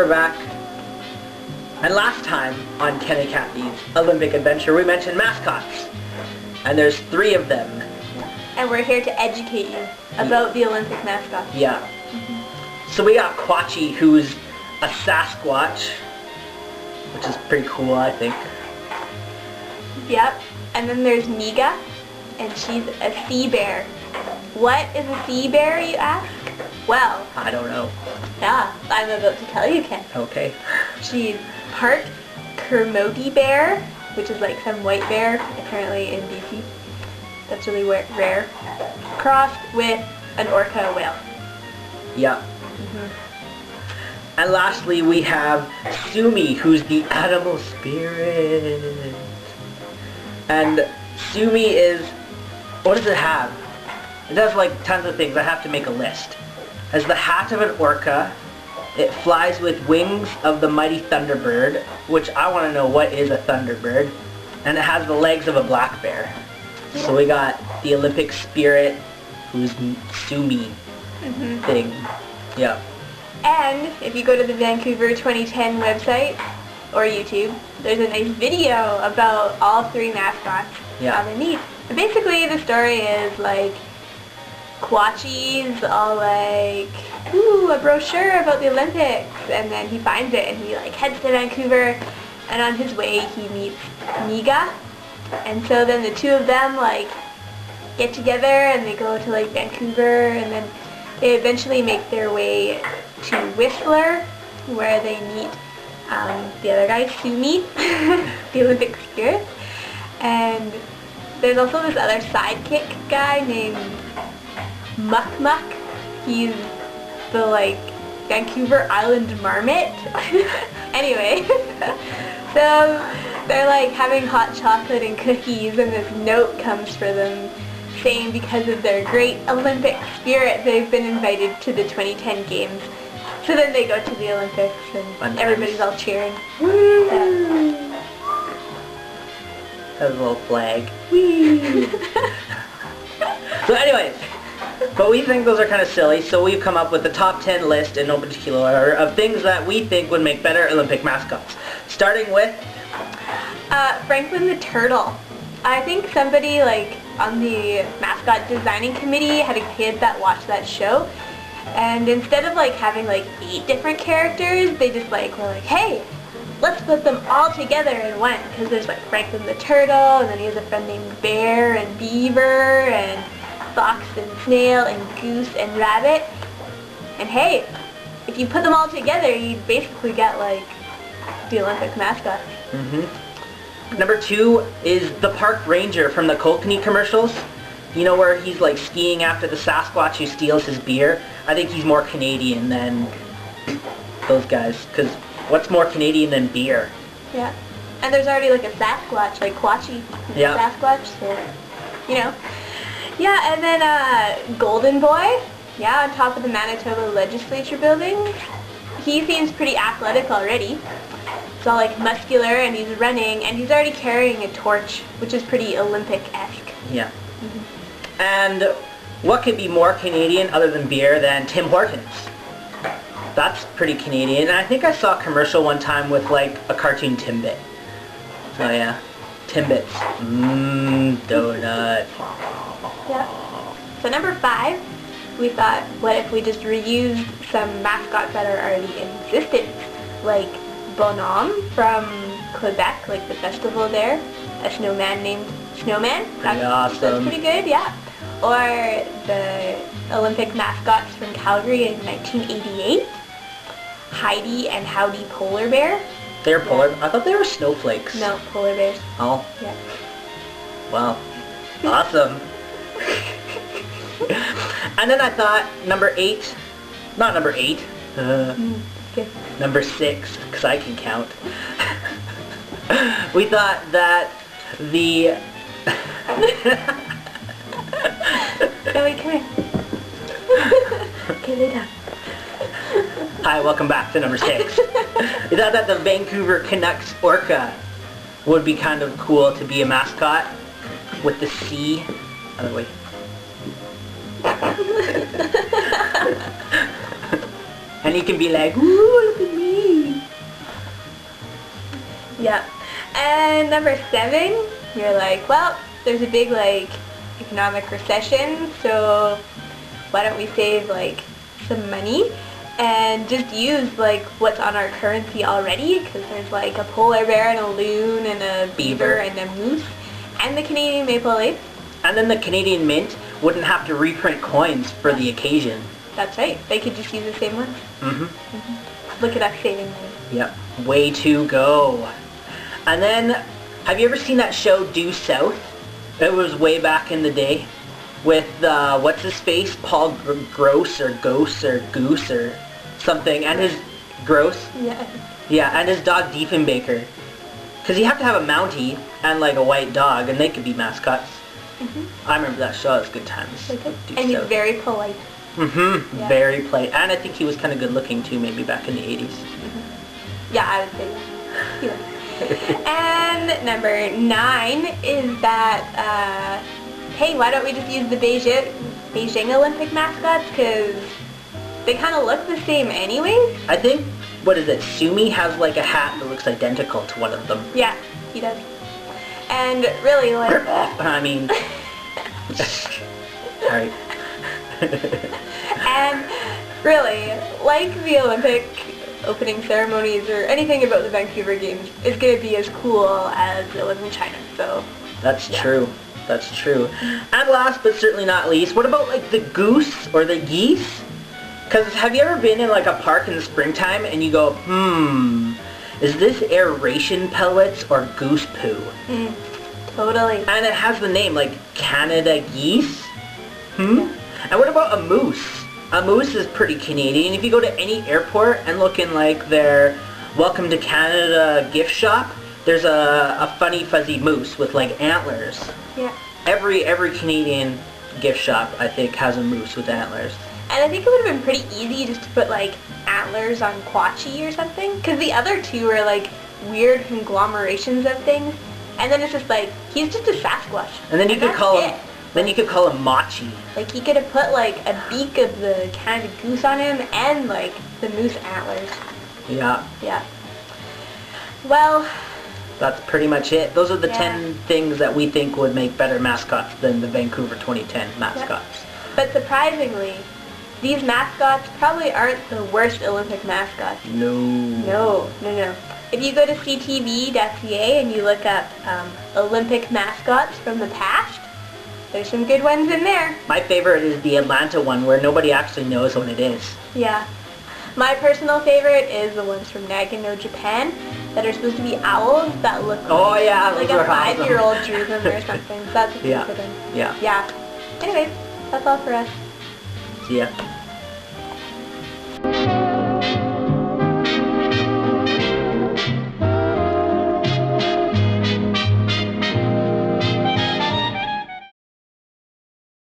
we're back. And last time on Ken and Kathy's Olympic Adventure, we mentioned mascots. And there's 3 of them. And we're here to educate you about the Olympic mascots. Yeah. So we got Quachi, who's a Sasquatch, which is pretty cool, I think. Yep. And then there's Miga, and she's a sea bear. What is a sea bear, you ask? Well, I don't know. yeah, I'm about to tell you, Ken. Okay. She's part Kermode bear, which is like some white bear, apparently in BC. That's really rare. Crossed with an orca whale. Yeah. And lastly, we have Sumi, who's the animal spirit. And Sumi is, what does it have? It does like tons of things. I have to make a list. It has the hat of an orca. It flies with wings of the mighty thunderbird, which I want to know what is a thunderbird. And it has the legs of a black bear. So we got the Olympic spirit, who's Sumi thing. Yeah. And if you go to the Vancouver 2010 website or YouTube, there's a nice video about all 3 mascots. Yeah. They're neat. And basically the story is like Quachi's all like, ooh, a brochure about the Olympics, and then he finds it and he like heads to Vancouver, and on his way he meets Miga, and so then the 2 of them like get together and they go to like Vancouver, and then they eventually make their way to Whistler, where they meet the other guy, Sumi, the Olympic spirit, and there's also this other sidekick guy named Muck Muck. He's the like Vancouver Island marmot. Anyway, so they're like having hot chocolate and cookies, and this note comes for them saying because of their great Olympic spirit they've been invited to the 2010 games. So then they go to the Olympics and everybody's all cheering. Woo! Yeah. Has a little flag. Whee! So anyways, but we think those are kind of silly, so we've come up with the top 10 list in no particular order of things that we think would make better Olympic mascots. Starting with Franklin the turtle. I think somebody like on the mascot designing committee had a kid that watched that show, and instead of like having like 8 different characters, they just like were like, hey, let's put them all together in one, because there's like Franklin the turtle, and then he has a friend named Bear and Beaver and Fox and Snail and Goose and Rabbit. And hey, if you put them all together, you basically get like the Olympic mascot. Number 2 is the park ranger from the Kokanee commercials. You know, where he's like skiing after the Sasquatch who steals his beer? I think he's more Canadian than those guys, because what's more Canadian than beer? Yeah. And there's already like a Sasquatch, like Quachi, yeah. Sasquatch, so, you know. Yeah, and then Golden Boy, yeah, on top of the Manitoba Legislature building. He seems pretty athletic already. He's all like muscular and he's running, and he's already carrying a torch, which is pretty Olympic-esque. Yeah. And what could be more Canadian other than beer than Tim Hortons? That's pretty Canadian. And I think I saw a commercial one time with like a cartoon Timbit. So yeah, Timbits. Donut. Yeah. So number 5, we thought, what if we just reused some mascots that are already in existence, like Bonhomne from Quebec, like the festival there, a snowman named Snowman. Pretty awesome. That's pretty good, yeah. Or the Olympic mascots from Calgary in 1988, Heidi and Howdy Polar Bear. They're polar. I thought they were snowflakes. No, polar bears. Oh. Yeah. Wow. Awesome. And then I thought number 8, not number 8, Okay. number 6, because I can count. We thought that the... No, wait, come here. Okay, lay down. Hi, welcome back to number 6. We thought that the Vancouver Canucks orca would be kind of cool to be a mascot with the C. Other way. And he can be like, ooh, look at me. Yeah. And number 7, you're like, well, there's a big like economic recession, so why don't we save like some money and just use like what's on our currency already, because there's like a polar bear and a loon and a beaver and a moose and the Canadian maple leaf. And then the Canadian Mint wouldn't have to reprint coins for the occasion. That's right. They could just use the same ones. Look at us saving money. Yep. Way to go. And then, have you ever seen that show Due South? It was way back in the day with, what's his face? Paul Gross or Goose or Goose or something. And his... Gross? Yeah. Yeah, and his dog Diefenbaker. Because you have to have a Mountie and like a white dog, and they could be mascots. I remember that show. It was good times. And he's very polite. Yeah. Very polite. And I think he was kind of good looking too, maybe back in the 80s. Yeah, I would say that. He was. And number 9 is that, hey, why don't we just use the Beijing Olympic mascots, because they kind of look the same anyways. I think, what is it, Sumi has like a hat that looks identical to one of them. Yeah, he does. And really, like... I mean... Sorry. And really, like the Olympic opening ceremonies or anything about the Vancouver Games is going to be as cool as it was in China, so... That's true. That's true. And last but certainly not least, what about like the goose or the geese? Because have you ever been in like a park in the springtime and you go, is this aeration pellets or goose poo? Totally. And it has the name, like Canada geese. And what about a moose? A moose is pretty Canadian. If you go to any airport and look in like their Welcome to Canada gift shop, there's a funny fuzzy moose with like antlers. Yeah. Every Canadian gift shop, I think, has a moose with antlers. And I think it would have been pretty easy just to put like antlers on Quachi or something, because the other two are like weird conglomerations of things. And then it's just like, he's just a Sasquatch. And then you could call him, Machi. Like he could have put like a beak of the Canada goose on him and like the moose antlers. Yeah. Yeah. Well, that's pretty much it. Those are the 10 things that we think would make better mascots than the Vancouver 2010 mascots. Yeah. But surprisingly, these mascots probably aren't the worst Olympic mascots. No. If you go to ctv.ca and you look up Olympic mascots from the past, there's some good ones in there. My favorite is the Atlanta one where nobody actually knows what it is. Yeah. My personal favorite is the ones from Nagano, Japan, that are supposed to be owls that look like a 5-year-old drew them or something. So that's a good one. Yeah. Yeah. Anyways, that's all for us. See ya.